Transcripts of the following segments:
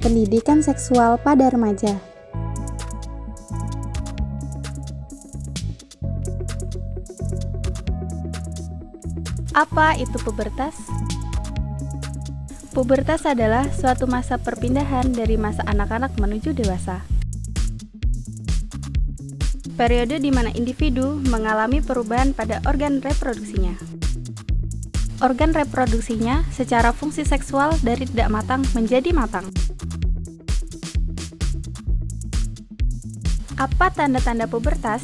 pendidikan seksual pada remaja. Apa itu pubertas? Pubertas adalah suatu masa perpindahan dari masa anak-anak menuju dewasa. Periode di mana individu mengalami perubahan pada organ reproduksinya. Organ reproduksinya secara fungsi seksual dari tidak matang menjadi matang. Apa tanda-tanda pubertas?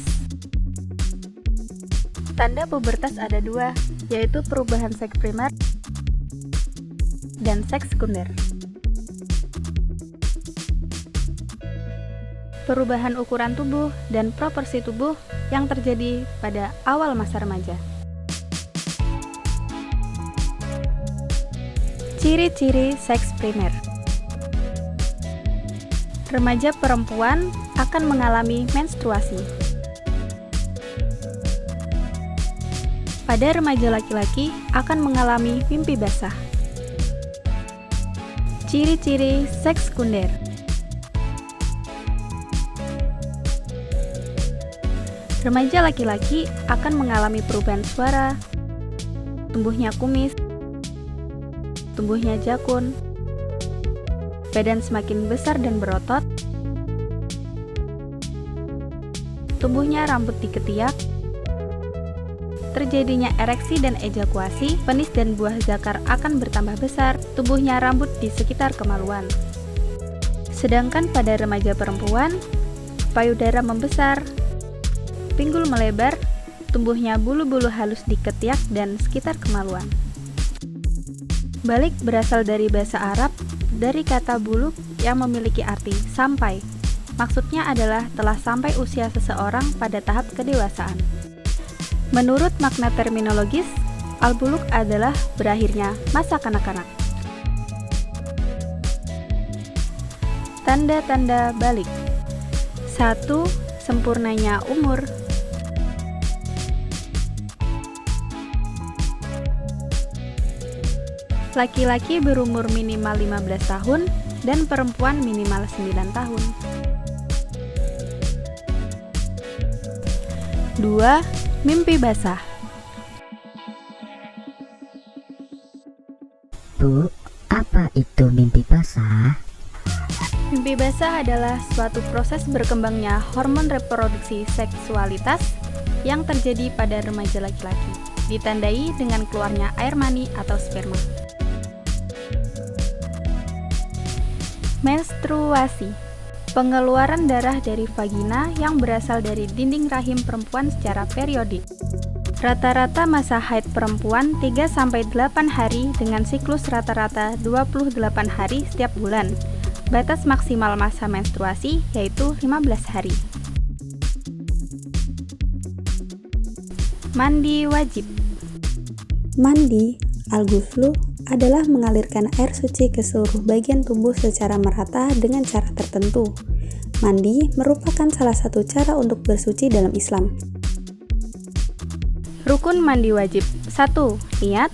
Tanda pubertas ada dua, yaitu perubahan seks primer dan seks sekunder. Perubahan ukuran tubuh dan proporsi tubuh yang terjadi pada awal masa remaja. Ciri-ciri seks primer. Remaja perempuan akan mengalami menstruasi. Pada remaja laki-laki akan mengalami mimpi basah. Ciri-ciri seks sekunder. Remaja laki-laki akan mengalami perubahan suara, tumbuhnya kumis, tumbuhnya jakun, badan semakin besar dan berotot, tumbuhnya rambut di ketiak, terjadinya ereksi dan ejakulasi, penis dan buah zakar akan bertambah besar, tumbuhnya rambut di sekitar kemaluan. Sedangkan pada remaja perempuan, payudara membesar, pinggul melebar, tumbuhnya bulu-bulu halus di ketiak dan sekitar kemaluan. Balik berasal dari bahasa Arab, dari kata buluk yang memiliki arti sampai. Maksudnya adalah telah sampai usia seseorang pada tahap kedewasaan. Menurut makna terminologis, al-buluk adalah berakhirnya masa kanak-kanak. Tanda-tanda balik. 1. Sempurnanya umur. Laki-laki berumur minimal 15 tahun dan perempuan minimal 9 tahun. 2. Mimpi basah. Bu, apa itu mimpi basah? Mimpi basah adalah suatu proses berkembangnya hormon reproduksi seksualitas yang terjadi pada remaja laki-laki, ditandai dengan keluarnya air mani atau sperma. Menstruasi. Pengeluaran darah dari vagina yang berasal dari dinding rahim perempuan secara periodik. Rata-rata masa haid perempuan 3-8 hari dengan siklus rata-rata 28 hari setiap bulan. Batas maksimal masa menstruasi yaitu 15 hari. Mandi wajib. Mandi, al-ghuslu, adalah mengalirkan air suci ke seluruh bagian tubuh secara merata dengan cara tertentu. Mandi merupakan salah satu cara untuk bersuci dalam Islam. Rukun mandi wajib. 1. Niat.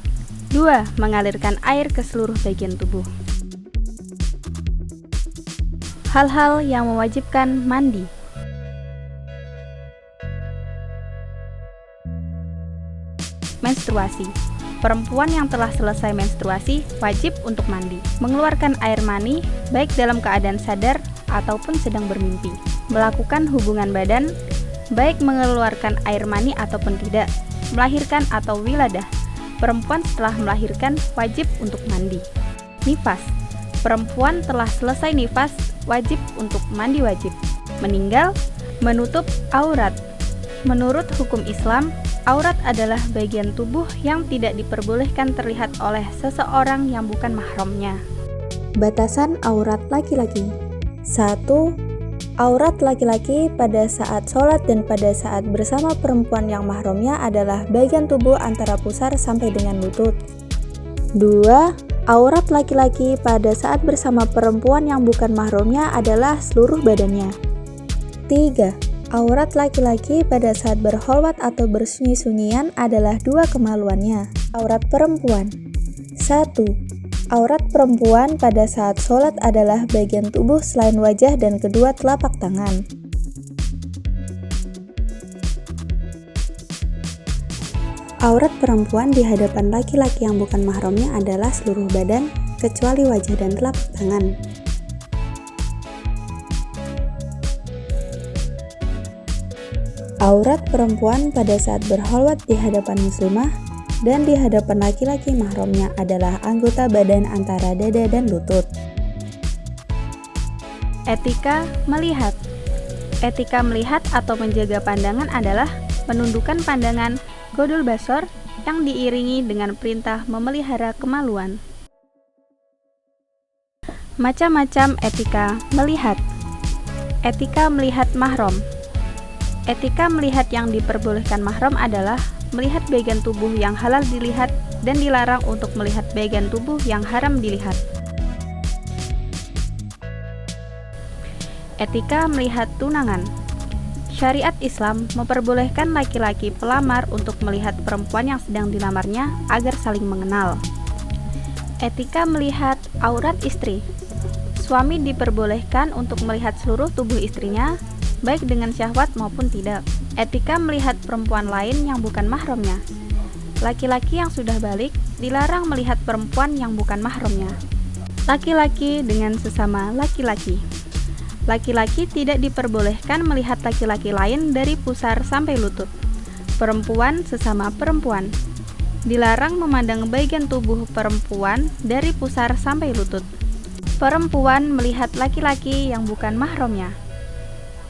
2. Mengalirkan air ke seluruh bagian tubuh. Hal-hal yang mewajibkan mandi. Menstruasi. Perempuan yang telah selesai menstruasi wajib untuk mandi, mengeluarkan air mani baik dalam keadaan sadar ataupun sedang bermimpi, melakukan hubungan badan baik mengeluarkan air mani ataupun tidak, melahirkan atau wiladah. Perempuan setelah melahirkan wajib untuk mandi. Nifas. Perempuan telah selesai nifas wajib untuk mandi wajib. Meninggal, menutup aurat. Menurut hukum Islam, aurat adalah bagian tubuh yang tidak diperbolehkan terlihat oleh seseorang yang bukan mahramnya. Batasan aurat laki-laki. 1. Aurat laki-laki pada saat sholat dan pada saat bersama perempuan yang mahramnya adalah bagian tubuh antara pusar sampai dengan lutut. 2. Aurat laki-laki pada saat bersama perempuan yang bukan mahramnya adalah seluruh badannya. 3. Aurat laki-laki pada saat berkholwat atau bersunyi-sunyian adalah dua kemaluannya. Aurat perempuan. 1. Aurat perempuan pada saat sholat adalah bagian tubuh selain wajah dan kedua telapak tangan. Aurat perempuan di hadapan laki-laki yang bukan mahramnya adalah seluruh badan, kecuali wajah dan telapak tangan. Aurat perempuan pada saat berkholwat di hadapan muslimah dan di hadapan laki-laki mahramnya adalah anggota badan antara dada dan lutut. Etika melihat. Etika melihat atau menjaga pandangan adalah menundukkan pandangan godul basor yang diiringi dengan perintah memelihara kemaluan. Macam-macam etika melihat. Etika melihat mahram. Etika melihat yang diperbolehkan mahram adalah melihat bagian tubuh yang halal dilihat dan dilarang untuk melihat bagian tubuh yang haram dilihat. Etika melihat tunangan. Syariat Islam memperbolehkan laki-laki pelamar untuk melihat perempuan yang sedang dilamarnya agar saling mengenal. Etika melihat aurat istri. Suami diperbolehkan untuk melihat seluruh tubuh istrinya, baik dengan syahwat maupun tidak. Etika melihat perempuan lain yang bukan mahramnya. Laki-laki yang sudah balik dilarang melihat perempuan yang bukan mahramnya. Laki-laki dengan sesama laki-laki. Laki-laki tidak diperbolehkan melihat laki-laki lain dari pusar sampai lutut. Perempuan sesama perempuan. Dilarang memandang bagian tubuh perempuan dari pusar sampai lutut. Perempuan melihat laki-laki yang bukan mahramnya.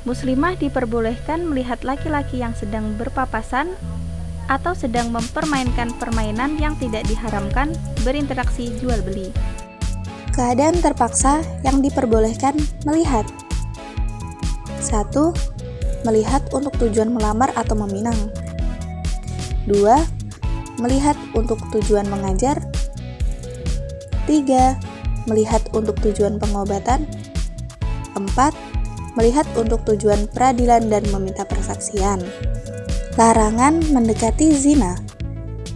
Muslimah diperbolehkan melihat laki-laki yang sedang berpapasan atau sedang mempermainkan permainan yang tidak diharamkan berinteraksi jual beli. Keadaan terpaksa yang diperbolehkan melihat. 1. Melihat untuk tujuan melamar atau meminang. 2. Melihat untuk tujuan mengajar. 3. Melihat untuk tujuan pengobatan. 4. Melihat untuk tujuan peradilan dan meminta persaksian. Larangan mendekati zina.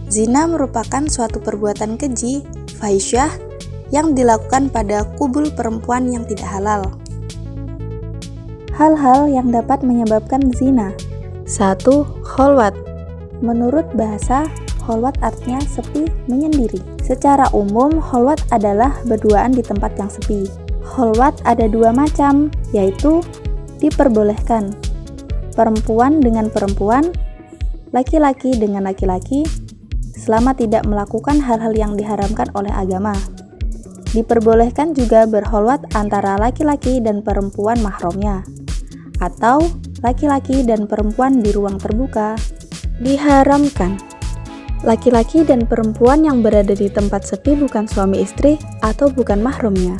Zina merupakan suatu perbuatan keji, fahisyah, yang dilakukan pada kubul perempuan yang tidak halal. Hal-hal yang dapat menyebabkan zina. 1. Kholwat. Menurut bahasa, kholwat artinya sepi, menyendiri. Secara umum, kholwat adalah berduaan di tempat yang sepi. Kholwat ada dua macam, yaitu diperbolehkan perempuan dengan perempuan, laki-laki dengan laki-laki, selama tidak melakukan hal-hal yang diharamkan oleh agama. Diperbolehkan juga berkholwat antara laki-laki dan perempuan mahramnya, atau laki-laki dan perempuan di ruang terbuka. Diharamkan laki-laki dan perempuan yang berada di tempat sepi bukan suami istri atau bukan mahramnya.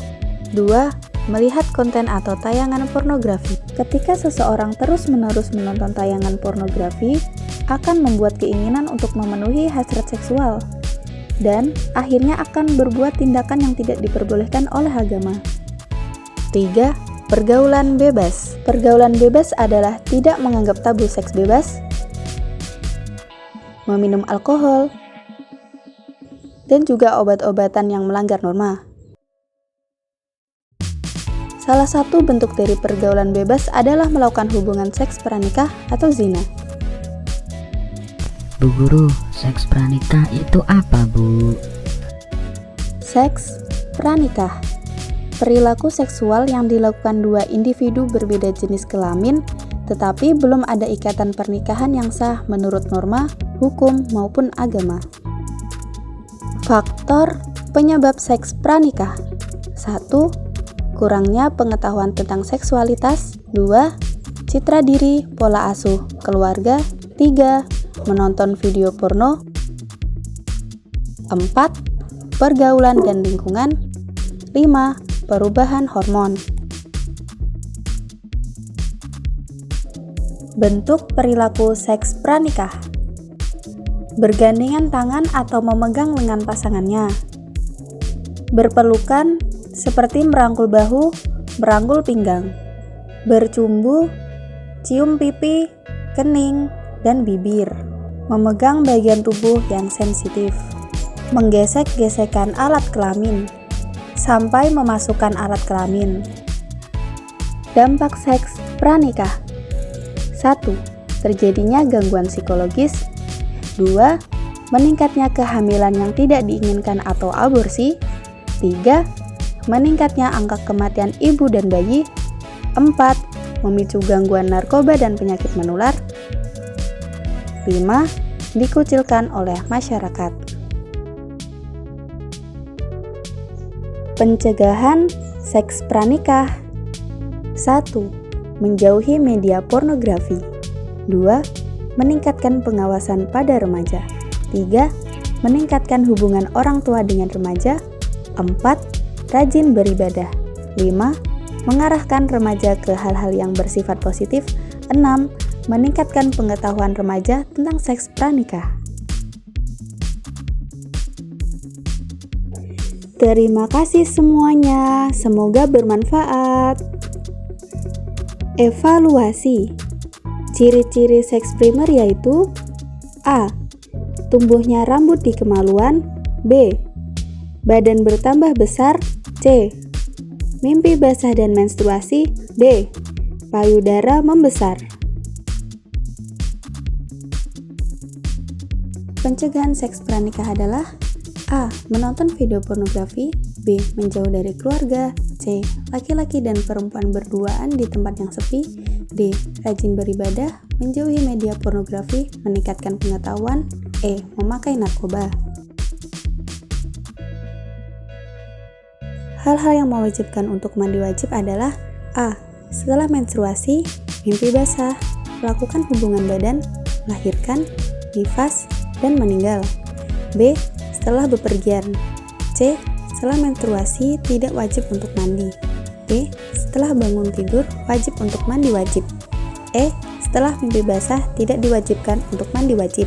2. Melihat konten atau tayangan pornografi. Ketika seseorang terus-menerus menonton tayangan pornografi, akan membuat keinginan untuk memenuhi hasrat seksual, dan akhirnya akan berbuat tindakan yang tidak diperbolehkan oleh agama. 3. Pergaulan bebas. Pergaulan bebas adalah tidak menganggap tabu seks bebas, meminum alkohol, dan juga obat-obatan yang melanggar norma. Salah satu bentuk dari pergaulan bebas adalah melakukan hubungan seks pranikah atau zina. Bu Guru, seks pranikah itu apa, Bu? Seks pranikah, perilaku seksual yang dilakukan dua individu berbeda jenis kelamin, tetapi belum ada ikatan pernikahan yang sah menurut norma, hukum, maupun agama. Faktor penyebab seks pranikah. 1. Kurangnya pengetahuan tentang seksualitas. 2. Citra diri, pola asuh, keluarga. 3. Menonton video porno. 4. Pergaulan dan lingkungan. 5. Perubahan hormon. Bentuk perilaku seks pranikah. Bergandengan tangan atau memegang lengan pasangannya. Berpelukan seperti merangkul bahu, merangkul pinggang. Bercumbu, cium pipi, kening, dan bibir. Memegang bagian tubuh yang sensitif. Menggesek-gesekkan alat kelamin. sampai memasukkan alat kelamin. Dampak seks pranikah. 1. Terjadinya gangguan psikologis. 2. Meningkatnya kehamilan yang tidak diinginkan atau aborsi. 3. Meningkatnya angka kematian ibu dan bayi. 4. Memicu gangguan narkoba dan penyakit menular. 5. Dikucilkan oleh masyarakat. Pencegahan seks pranikah. 1. Menjauhi media pornografi. 2. Meningkatkan pengawasan pada remaja. 3. Meningkatkan hubungan orang tua dengan remaja. 4. Rajin beribadah. 5. Mengarahkan remaja ke hal-hal yang bersifat positif. 6. Meningkatkan pengetahuan remaja tentang seks pranikah. Terima kasih semuanya, semoga bermanfaat. Evaluasi. Ciri-ciri seks primer yaitu: A. Tumbuhnya rambut di kemaluan. B. Badan bertambah besar. C. Mimpi basah dan menstruasi. D. Payudara membesar. Pencegahan seks pranikah adalah: A. Menonton video pornografi. B. Menjauh dari keluarga. C. Laki-laki dan perempuan berduaan di tempat yang sepi. D. Rajin beribadah. Menjauhi media pornografi. Meningkatkan pengetahuan. E. Memakai narkoba. Hal-hal yang mewajibkan untuk mandi wajib adalah: A. Setelah menstruasi, mimpi basah, melakukan hubungan badan, melahirkan, nifas, dan meninggal. B. Setelah bepergian. C. Setelah menstruasi tidak wajib untuk mandi. D. Setelah bangun tidur wajib untuk mandi wajib. E. Setelah mimpi basah tidak diwajibkan untuk mandi wajib.